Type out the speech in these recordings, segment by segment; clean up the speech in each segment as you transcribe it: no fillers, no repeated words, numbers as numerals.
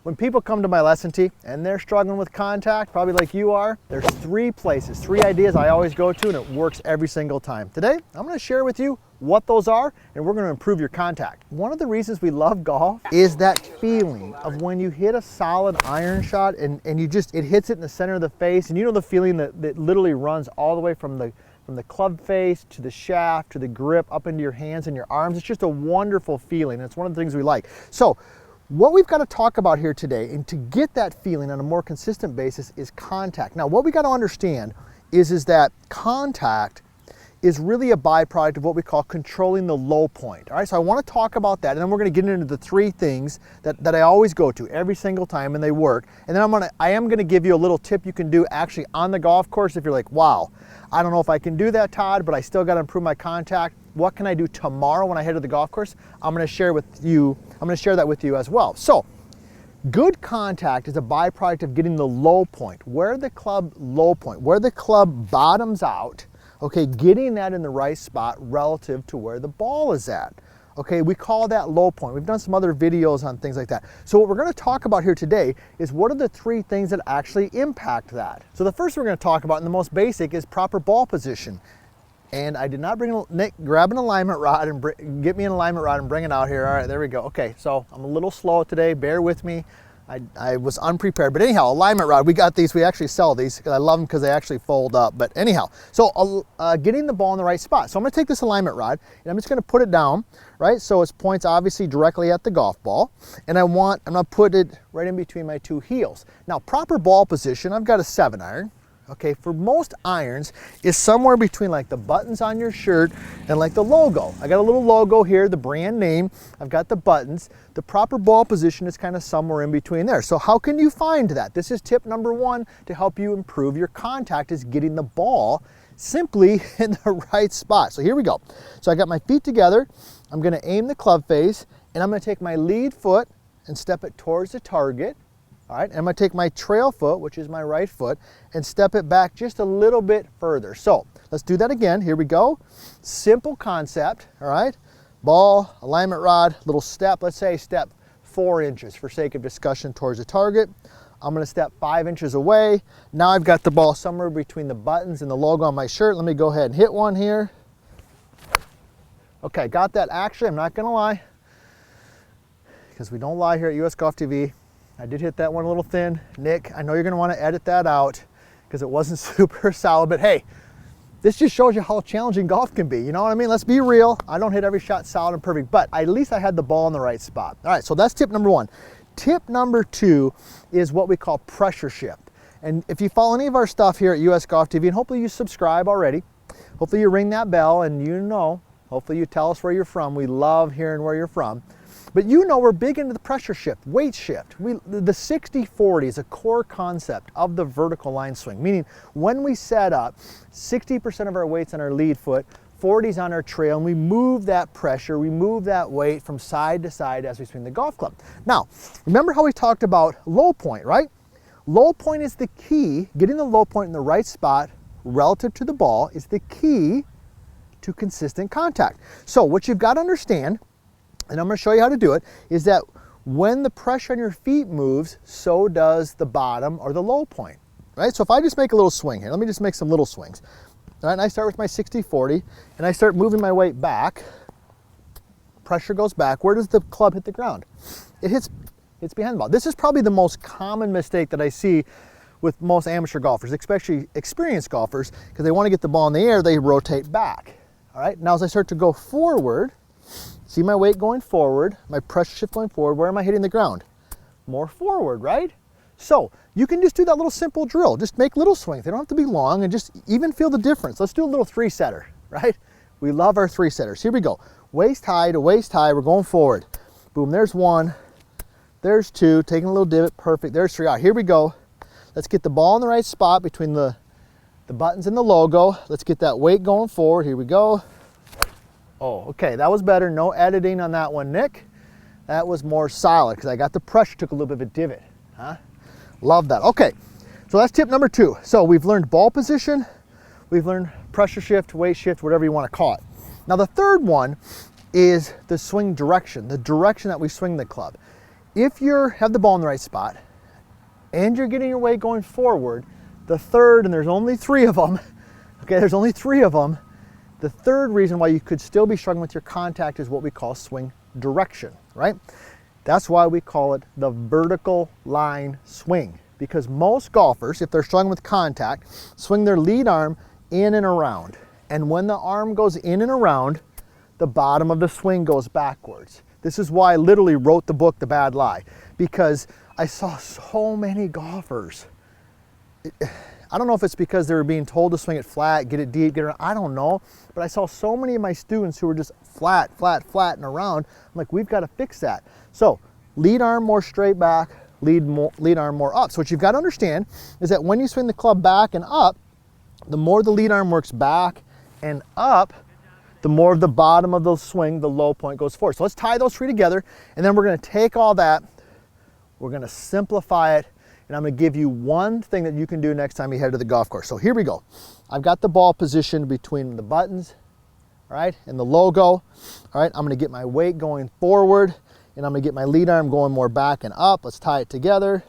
When people come to my lesson tee and they're struggling with contact, probably like you are, there's 3 places, 3 ideas I always go to, and it works every single time. Today, I'm going to share with you what those are, and we're going to improve your contact. One of the reasons we love golf is that feeling of when you hit a solid iron shot and it hits it in the center of the face, and you know the feeling that literally runs all the way from the club face to the shaft to the grip up into your hands and your arms. It's just a wonderful feeling. It's one of the things we like. So what we've got to talk about here today, and to get that feeling on a more consistent basis, is contact. Now, what we got to understand is that contact is really a byproduct of what we call controlling the low point. All right, so I want to talk about that, and then we're going to get into the 3 things that I always go to every single time, and they work. And then I am going to give you a little tip you can do actually on the golf course if you're like, wow, I don't know if I can do that, Todd, but I still got to improve my contact. What can I do tomorrow when I head to the golf course? I'm going to share that with you as well. So, good contact is a byproduct of getting the low point, where the club bottoms out. Okay, getting that in the right spot relative to where the ball is at. Okay, we call that low point. We've done some other videos on things like that. So what we're going to talk about here today is what are the 3 things that actually impact that. So the first we're going to talk about, and the most basic, is proper ball position. And I did not bring Nick, grab an alignment rod and get me an alignment rod and bring it out here. All right, there we go. Okay, so I'm a little slow today. Bear with me. I was unprepared, but anyhow, alignment rod, we got these, we actually sell these, because I love them because they actually fold up, but anyhow, so getting the ball in the right spot. So I'm going to take this alignment rod, and I'm just going to put it down, right, so it points obviously directly at the golf ball, and I'm going to put it right in between my 2 heels. Now, proper ball position, I've got a 7-iron. Okay, for most irons is somewhere between like the buttons on your shirt and like the logo. I got a little logo here, the brand name. I've got the buttons. The proper ball position is kind of somewhere in between there. So how can you find that? This is tip number 1 to help you improve your contact, is getting the ball simply in the right spot. So here we go. So I got my feet together. I'm going to aim the club face, and I'm going to take my lead foot and step it towards the target. All right, and I'm going to take my trail foot, which is my right foot, and step it back just a little bit further. So let's do that again. Here we go. Simple concept, all right? Ball, alignment rod, little step. Let's say step 4 inches for sake of discussion towards the target. I'm going to step 5 inches away. Now I've got the ball somewhere between the buttons and the logo on my shirt. Let me go ahead and hit one here. Okay, got that. Actually, I'm not going to lie, because we don't lie here at US Golf TV. I did hit that one a little thin. Nick, I know you're going to want to edit that out because it wasn't super solid, but hey, this just shows you how challenging golf can be. You know what I mean? Let's be real. I don't hit every shot solid and perfect, but at least I had the ball in the right spot. All right, so that's tip number 1. Tip number 2 is what we call pressure shift. And if you follow any of our stuff here at US Golf TV, and hopefully you subscribe already, hopefully you ring that bell, and hopefully you tell us where you're from. We love hearing where you're from. But we're big into the pressure shift, weight shift. The 60-40 is a core concept of the vertical line swing, meaning when we set up, 60% of our weight's on our lead foot, 40's on our trail, and we move that pressure, we move that weight from side to side as we swing the golf club. Now, remember how we talked about low point, right? Low point is the key. Getting the low point in the right spot relative to the ball is the key to consistent contact. So what you've got to understand, and I'm going to show you how to do it, is that when the pressure on your feet moves, so does the bottom or the low point, right? So if I just make a little swing here, let me just make some little swings. All right, and I start with my 60-40, and I start moving my weight back. Pressure goes back. Where does the club hit the ground? It hits behind the ball. This is probably the most common mistake that I see with most amateur golfers, especially experienced golfers, because they want to get the ball in the air, they rotate back. All right, now as I start to go forward, see my weight going forward, my pressure shift going forward, where am I hitting the ground? More forward, right? So you can just do that little simple drill. Just make little swings. They don't have to be long, and just even feel the difference. Let's do a little 3-setter, right? We love our 3-setters. Here we go. Waist high to waist high, we're going forward. Boom, there's 1, there's 2, taking a little divot, perfect. There's 3, all right, here we go. Let's get the ball in the right spot between the buttons and the logo. Let's get that weight going forward. Here we go. Oh, okay, that was better. No editing on that one, Nick. That was more solid because I got the pressure, took a little bit of a divot. Huh? Love that. Okay, so that's tip number 2. So we've learned ball position, we've learned pressure shift, weight shift, whatever you want to call it. Now the third one is the swing direction, the direction that we swing the club. if you have the ball in the right spot and you're getting your weight going forward, the third, and there's only 3 of them, okay, there's only 3 of them, the third reason why you could still be struggling with your contact is what we call swing direction, right? That's why we call it the vertical line swing, because most golfers, if they're struggling with contact, swing their lead arm in and around. And when the arm goes in and around, the bottom of the swing goes backwards. This is why I literally wrote the book, The Bad Lie, because I saw so many golfers. I don't know if it's because they were being told to swing it flat, get it deep, get it around, I don't know. But I saw so many of my students who were just flat, and around. I'm like, we've got to fix that. So lead arm more straight back, lead arm more up. So what you've got to understand is that when you swing the club back and up, the more the lead arm works back and up, the more of the bottom of the swing, the low point goes forward. So let's tie those 3 together, and then we're going to take all that, we're going to simplify it, and I'm going to give you one thing that you can do next time you head to the golf course. So here we go. I've got the ball positioned between the buttons, all right, and the logo. All right, I'm going to get my weight going forward, and I'm going to get my lead arm going more back and up. Let's tie it together.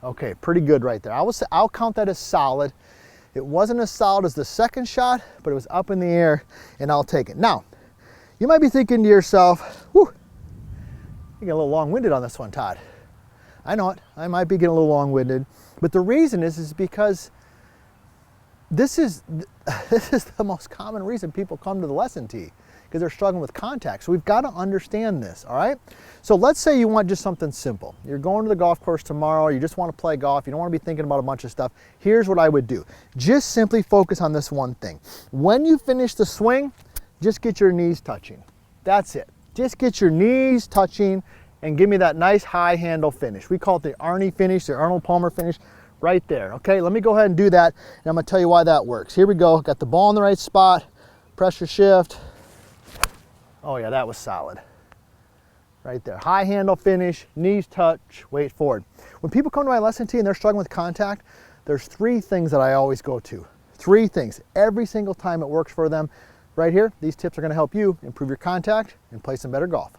Okay, pretty good right there. I'll count that as solid. It wasn't as solid as the second shot, but it was up in the air, and I'll take it. Now, you might be thinking to yourself, whew, you get a little long-winded on this one, Todd. I know it. I might be getting a little long-winded, but the reason is because this is the most common reason people come to the lesson tee, because they're struggling with contact. So we've got to understand this, all right? So let's say you want just something simple. You're going to the golf course tomorrow, you just want to play golf, you don't want to be thinking about a bunch of stuff. Here's what I would do. Just simply focus on this one thing. When you finish the swing, just get your knees touching. That's it. Just get your knees touching and give me that nice high handle finish. We call it the Arnie finish, the Arnold Palmer finish, right there. Okay, let me go ahead and do that, and I'm gonna tell you why that works. Here we go, got the ball in the right spot, pressure shift. Oh yeah, that was solid. Right there, high handle finish, knees touch, weight forward. When people come to my lesson tee and they're struggling with contact, there's 3 things that I always go to. 3 things, every single time it works for them. Right here, these tips are gonna help you improve your contact and play some better golf.